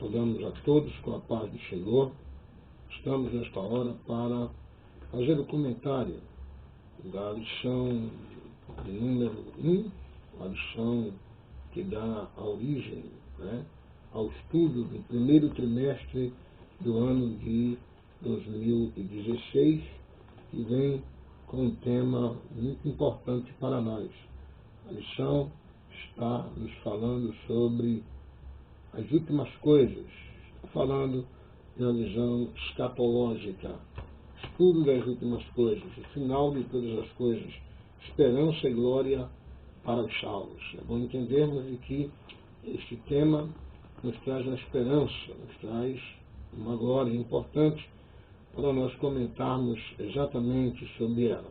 Saudamos a todos com a paz do Senhor. Estamos nesta hora para fazer o comentário da lição de número 1, a lição que dá a origem, ao estudo do primeiro trimestre do ano de 2016, que vem com um tema muito importante para nós. A lição está nos falando sobre as últimas coisas, está falando de uma visão escatológica, estudo das últimas coisas, o final de todas as coisas, esperança e glória para os salvos. É bom entendermos de que este tema nos traz uma esperança, nos traz uma glória importante para nós comentarmos exatamente sobre ela.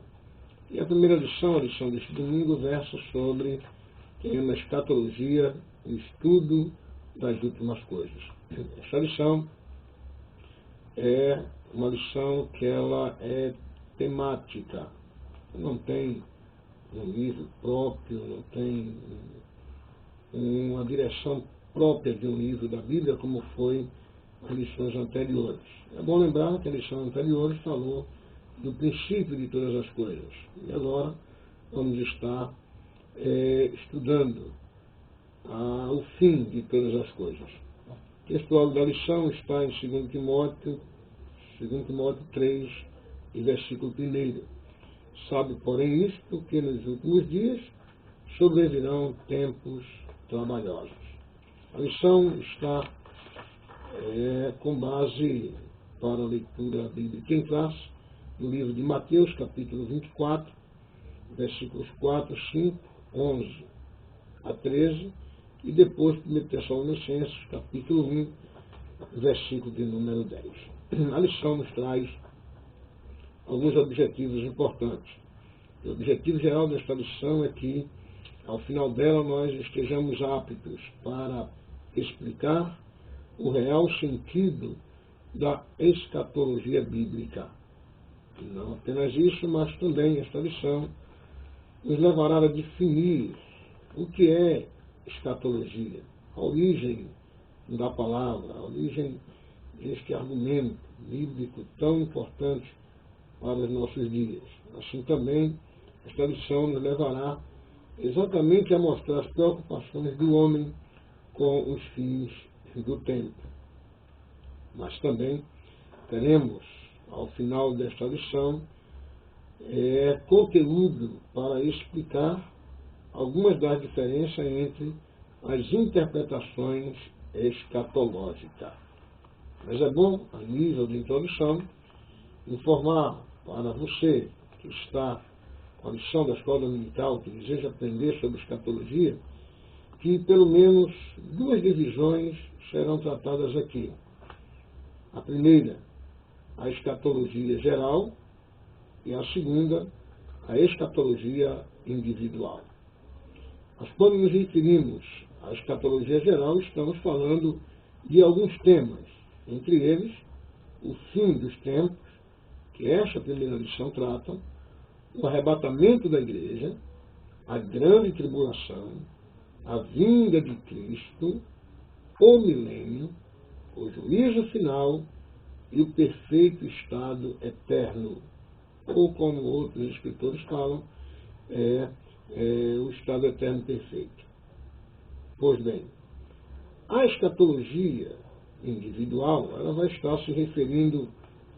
E a primeira lição, a lição deste domingo, versa sobre o tema escatologia, o estudo das últimas coisas. Essa lição é uma lição que ela é temática, não tem um livro próprio, não tem uma direção própria de um livro da Bíblia, como foi as lições anteriores. É bom lembrar que a lição anterior falou do princípio de todas as coisas. E agora vamos estar estudando o fim de todas as coisas. O texto da lição está em 2 Timóteo 3, e versículo 1. Sabe, porém, isto, que nos últimos dias sobrevirão tempos trabalhosos. A lição está com base para a leitura bíblica em classe no livro de Mateus, capítulo 24, versículos 4, 5, 11 a 13, e depois 1 Tessalonicenses, capítulo 1, versículo de número 10. A lição nos traz alguns objetivos importantes. O objetivo geral desta lição é que, ao final dela, nós estejamos aptos para explicar o real sentido da escatologia bíblica. E não apenas isso, mas também esta lição nos levará a definir o que é escatologia, a origem da palavra, a origem deste argumento bíblico tão importante para os nossos dias. Assim também, esta lição nos levará exatamente a mostrar as preocupações do homem com os fins do tempo. Mas também teremos, ao final desta lição, conteúdo para explicar algumas das diferenças entre as interpretações escatológicas. Mas é bom, a nível de introdução, informar para você que está com a lição da escola dominical, que deseja aprender sobre escatologia, que pelo menos duas divisões serão tratadas aqui. A primeira, a escatologia geral, e a segunda, a escatologia individual. Mas quando nos referimos à escatologia geral, estamos falando de alguns temas, entre eles o fim dos tempos, que esta primeira lição trata, o arrebatamento da igreja, a grande tribulação, a vinda de Cristo, o milênio, o juízo final e o perfeito estado eterno, ou como outros escritores falam, o estado eterno perfeito. Pois bem, a escatologia individual, ela vai estar se referindo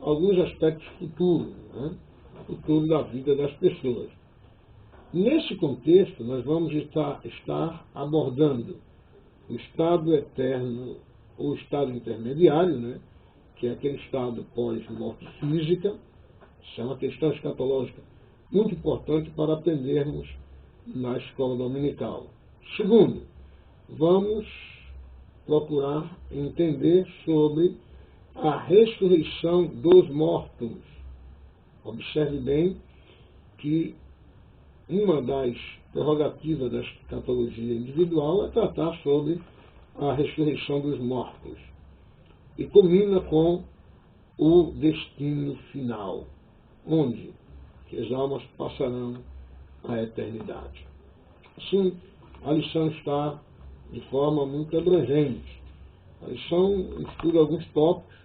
a alguns aspectos futuros, futuro da vida das pessoas. Nesse contexto, nós vamos estar abordando o estado eterno, ou estado intermediário, que é aquele estado pós-morte física. Isso é uma questão escatológica muito importante para aprendermos na escola dominical. Segundo, vamos procurar entender sobre a ressurreição dos mortos. Observe bem que uma das prerrogativas da escatologia individual é tratar sobre a ressurreição dos mortos. E culmina com o destino final, onde as almas passarão a eternidade. Assim, a lição está de forma muito abrangente. A lição estuda alguns tópicos,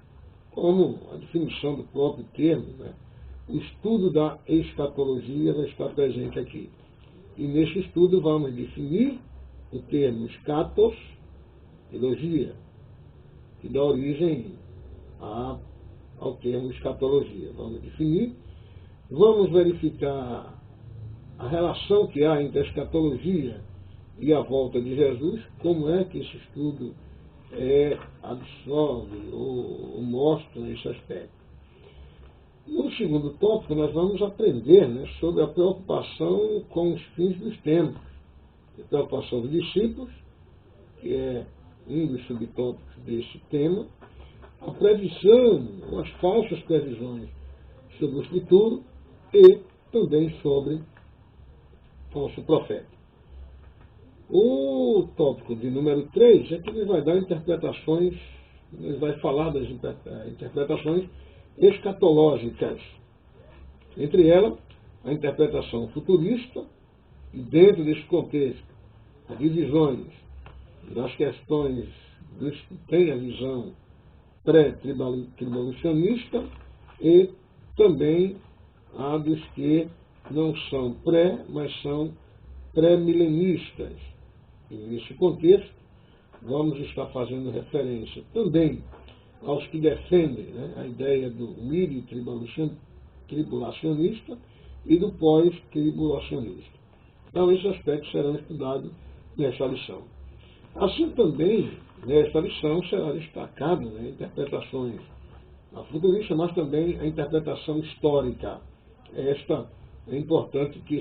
como a definição do próprio termo, né? O estudo da escatologia vai estar presente aqui. E nesse estudo vamos definir o termo escatos, teologia, que dá origem ao termo escatologia. Vamos definir, vamos verificar a relação que há entre a escatologia e a volta de Jesus, como é que esse estudo absorve ou mostra esse aspecto. No segundo tópico, nós vamos aprender, né, sobre a preocupação com os fins dos tempos, a preocupação dos discípulos, que é um dos subtópicos desse tema, a previsão, ou as falsas previsões sobre o futuro e também sobre falso profeta. O tópico de número 3 é que ele vai dar interpretações, ele vai falar das interpretações escatológicas. Entre elas, a interpretação futurista, e dentro desse contexto, as divisões das questões dos que têm a visão pré-tribulacionista e também a dos que não são pré, mas são pré-milenistas. E nesse contexto, vamos estar fazendo referência também aos que defendem, né, a ideia do milho tribulacionista e do pós-tribulacionista. Então, esses aspectos serão estudados nessa lição. Assim também, nesta lição, será destacado, né, interpretações futuristas, mas também a interpretação histórica. Esta é importante que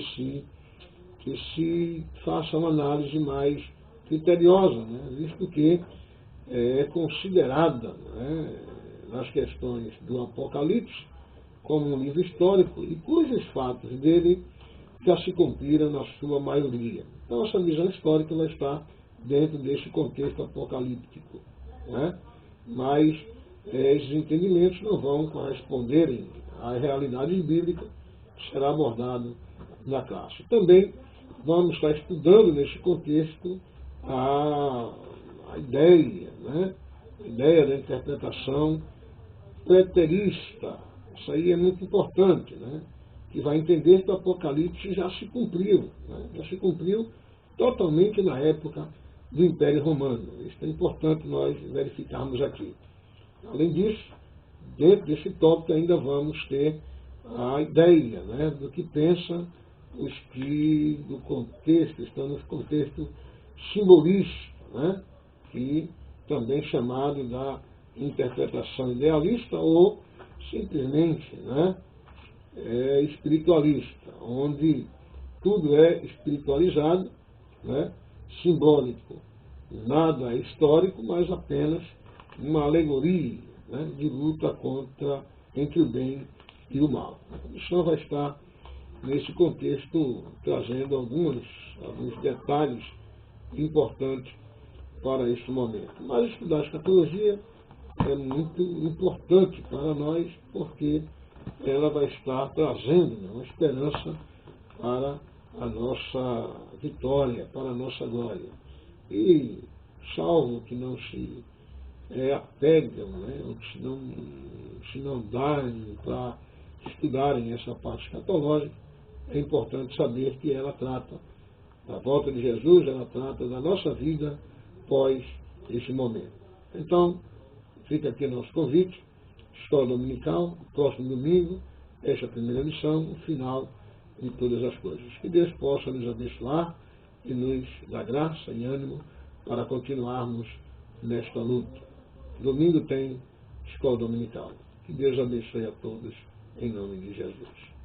se faça uma análise mais criteriosa, né, visto que é considerada, né, nas questões do Apocalipse como um livro histórico e cujos fatos dele já se cumpriram na sua maioria. Então, essa visão histórica vai estar dentro desse contexto apocalíptico, né? Mas esses entendimentos não vão corresponderem à realidade bíblica que será abordado na classe. Também vamos estar estudando nesse contexto a ideia, né? A ideia da interpretação preterista. Isso aí é muito importante, né? Que vai entender que o Apocalipse já se cumpriu, né? Já se cumpriu totalmente na época do Império Romano. Isso é importante nós verificarmos aqui. Além disso, dentro desse tópico ainda vamos ter a ideia, né, do que pensam os que do contexto, estão no contexto simbolista, né, que também chamado da interpretação idealista ou simplesmente, né, espiritualista, onde tudo é espiritualizado, né, simbólico. Nada é histórico, mas apenas uma alegoria, né, de luta entre o bem e o mal. A lição vai estar nesse contexto trazendo alguns detalhes importantes para esse momento. Mas estudar a escatologia é muito importante para nós, porque ela vai estar trazendo, né, uma esperança para a nossa vitória, para a nossa glória. E salvo que não se apegam, né, ou que se não darem para estudarem essa parte escatológica, é importante saber que ela trata da volta de Jesus, ela trata da nossa vida pós esse momento. Então, fica aqui nosso convite, Escola Dominical, próximo domingo, esta é a primeira lição, o final de todas as coisas. Que Deus possa nos abençoar e nos dar graça e ânimo para continuarmos nesta luta. Domingo tem Escola Dominical. Que Deus abençoe a todos, em nome de Jesus.